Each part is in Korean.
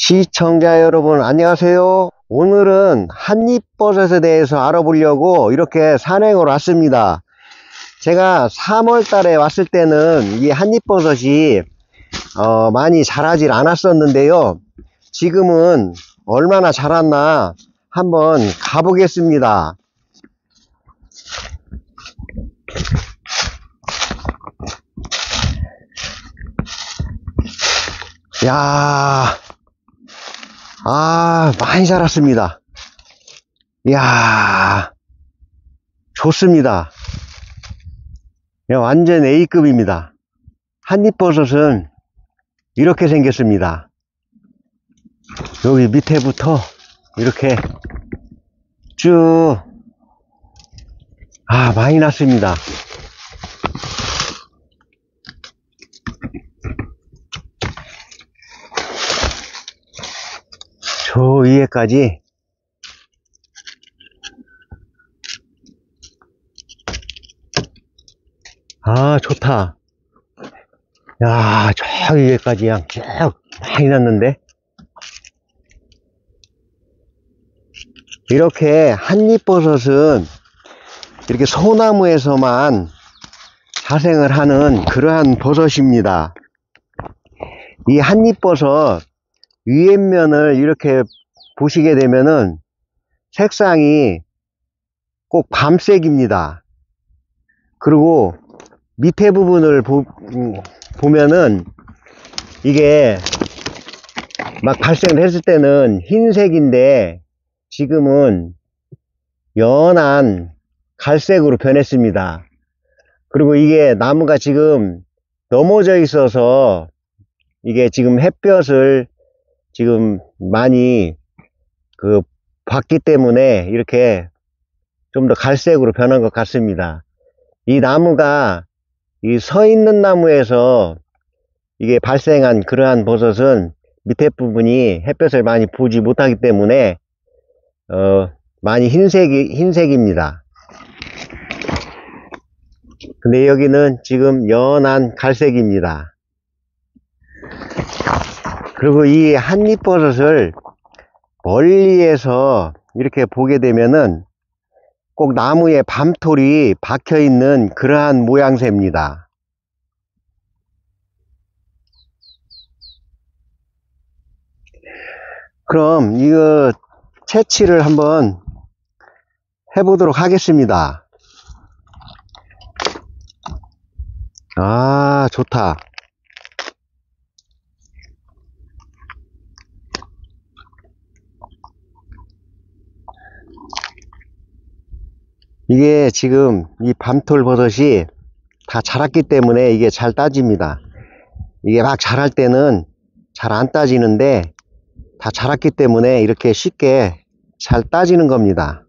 시청자 여러분 안녕하세요. 오늘은 한입버섯에 대해서 알아보려고 이렇게 산행을 왔습니다. 제가 3월 달에 왔을 때는 이 한입버섯이 많이 자라질 않았었는데요. 지금은 얼마나 자랐나 한번 가보겠습니다. 야, 많이 자랐습니다. 이야, 좋습니다. 완전 A급입니다. 한입버섯은 이렇게 생겼습니다. 여기 밑에부터 이렇게 쭉, 많이 났습니다. 저 위에까지 좋다. 야, 저 위에까지 그냥 쭉 많이 났는데 이렇게 한입버섯은 이렇게 소나무에서만 자생을 하는 그러한 버섯입니다. 이 한입버섯 위에면을 이렇게 보시게 되면은 색상이 꼭 밤색입니다. 그리고 밑에 부분을 보면은 이게 막 발생을 했을 때는 흰색인데 지금은 연한 갈색으로 변했습니다. 그리고 이게 나무가 지금 넘어져 있어서 이게 지금 햇볕을 지금 많이 받기 때문에 이렇게 좀 더 갈색으로 변한 것 같습니다. 이 나무가 이 서 있는 나무에서 이게 발생한 그러한 버섯은 밑에 부분이 햇볕을 많이 보지 못하기 때문에 많이 흰색입니다. 근데 여기는 지금 연한 갈색입니다. 그리고 이 한입버섯을 멀리에서 이렇게 보게 되면은 꼭 나무에 밤톨이 박혀 있는 그러한 모양새입니다. 그럼 이거 채취를 한번 해보도록 하겠습니다. 좋다. 이게 지금 이 밤톨 버섯이 다 자랐기 때문에 이게 잘 따집니다. 이게 막 자랄 때는 잘 안 따지는데 다 자랐기 때문에 이렇게 쉽게 잘 따지는 겁니다.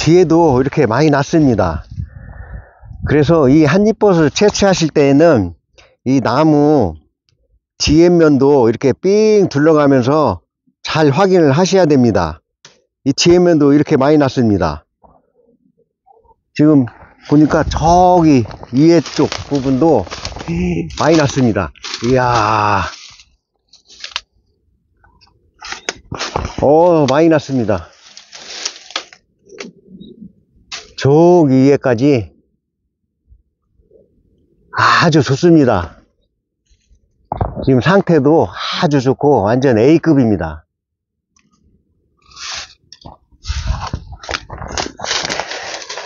뒤에도 이렇게 많이 났습니다. 그래서 이 한입버섯 채취하실 때에는 이 나무 뒤에면도 이렇게 삥 둘러가면서 잘 확인을 하셔야 됩니다. 이 뒤에면도 이렇게 많이 났습니다. 지금 보니까 저기 위에 쪽 부분도 많이 났습니다. 이야, 많이 났습니다. 저기 위에까지 아주 좋습니다. 지금 상태도 아주 좋고 완전 A급입니다.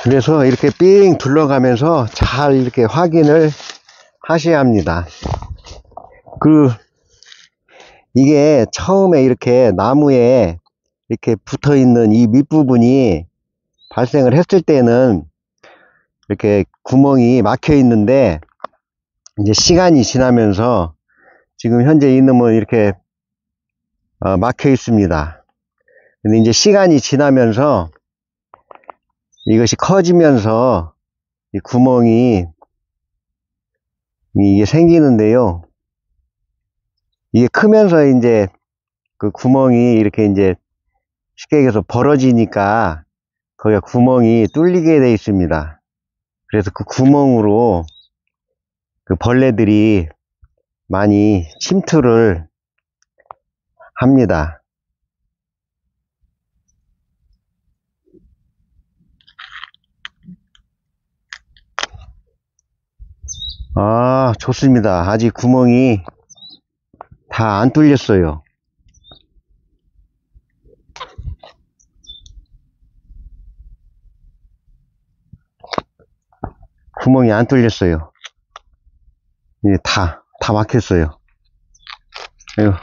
그래서 이렇게 삥 둘러가면서 잘 이렇게 확인을 하셔야 합니다. 이게 처음에 이렇게 나무에 이렇게 붙어 있는 이 밑부분이 발생을 했을 때는 이렇게 구멍이 막혀 있는데, 이제 시간이 지나면서 지금 현재 이놈은 이렇게 막혀 있습니다. 근데 이제 시간이 지나면서 이것이 커지면서 이 구멍이 이게 생기는데요. 이게 크면서 이제 그 구멍이 이렇게 이제 쉽게 얘기해서 벌어지니까 거기가 구멍이 뚫리게 되어 있습니다. 그래서 그 구멍으로 그 벌레들이 많이 침투를 합니다. 좋습니다. 아직 구멍이 다 안 뚫렸어요. 구멍이 안 뚫렸어요. 이게 다 막혔어요. 아이고.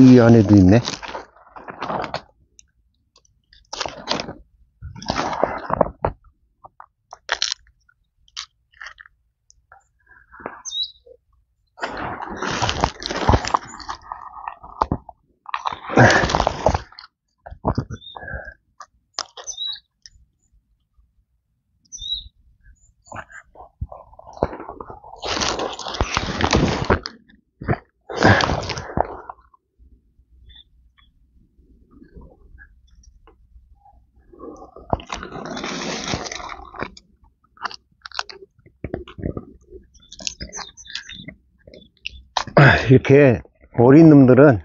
이 안에도 있네. 이렇게 어린 놈들은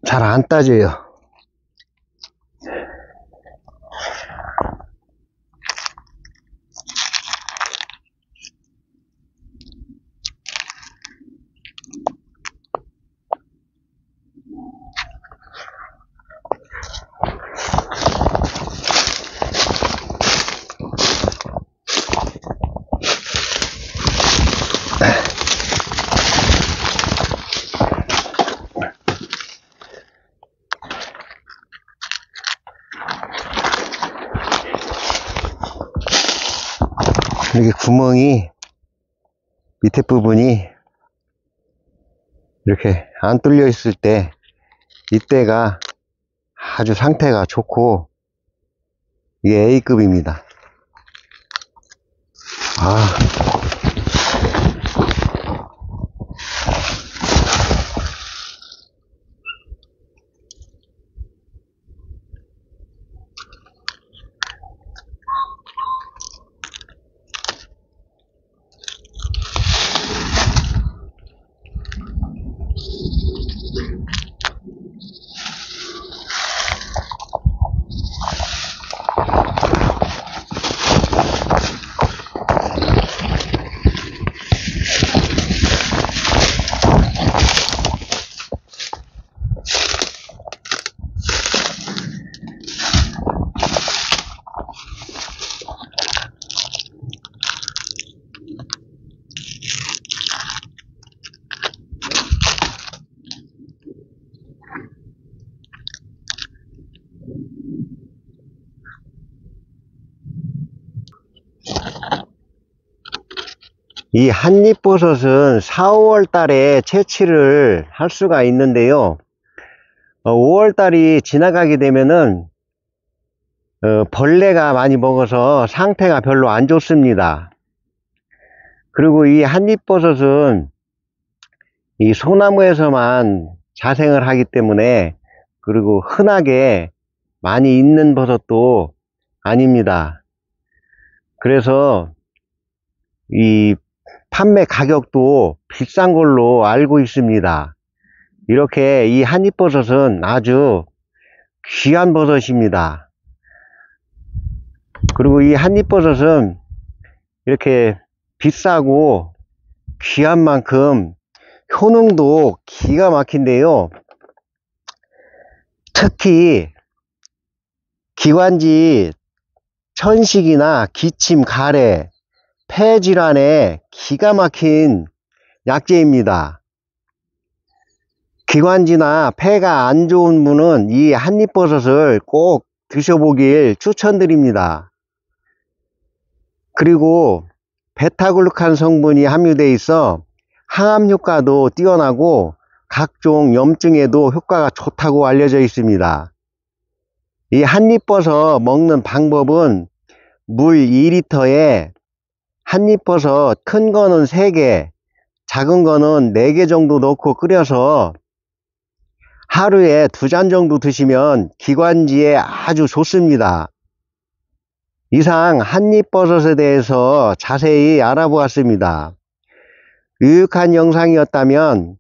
잘 안 따져요. 이렇게 구멍이 밑에 부분이 이렇게 안 뚫려 있을 때, 이때가 아주 상태가 좋고 이게 A급입니다. 이 한잎버섯은 4, 5월 달에 채취를 할 수가 있는데요. 5월 달이 지나가게 되면은 벌레가 많이 먹어서 상태가 별로 안 좋습니다. 그리고 이 한잎버섯은 이 소나무에서만 자생을 하기 때문에, 그리고 흔하게 많이 있는 버섯도 아닙니다. 그래서 이 판매 가격도 비싼 걸로 알고 있습니다. 이렇게 이 한잎버섯은 아주 귀한 버섯입니다. 그리고 이 한잎버섯은 이렇게 비싸고 귀한 만큼 효능도 기가 막힌데요. 특히 기관지 천식이나 기침, 가래, 폐질환에 기가 막힌 약재입니다. 기관지나 폐가 안 좋은 분은 이 한잎버섯을 꼭 드셔보길 추천드립니다. 그리고 베타글루칸 성분이 함유되어 있어 항암 효과도 뛰어나고 각종 염증에도 효과가 좋다고 알려져 있습니다. 이 한잎버섯 먹는 방법은 물 2리터에 한잎버섯 큰 거는 3개, 작은 거는 4개 정도 넣고 끓여서 하루에 2잔 정도 드시면 기관지에 아주 좋습니다. 이상 한잎버섯에 대해서 자세히 알아보았습니다. 유익한 영상이었다면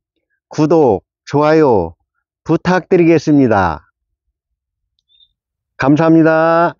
구독, 좋아요 부탁드리겠습니다. 감사합니다.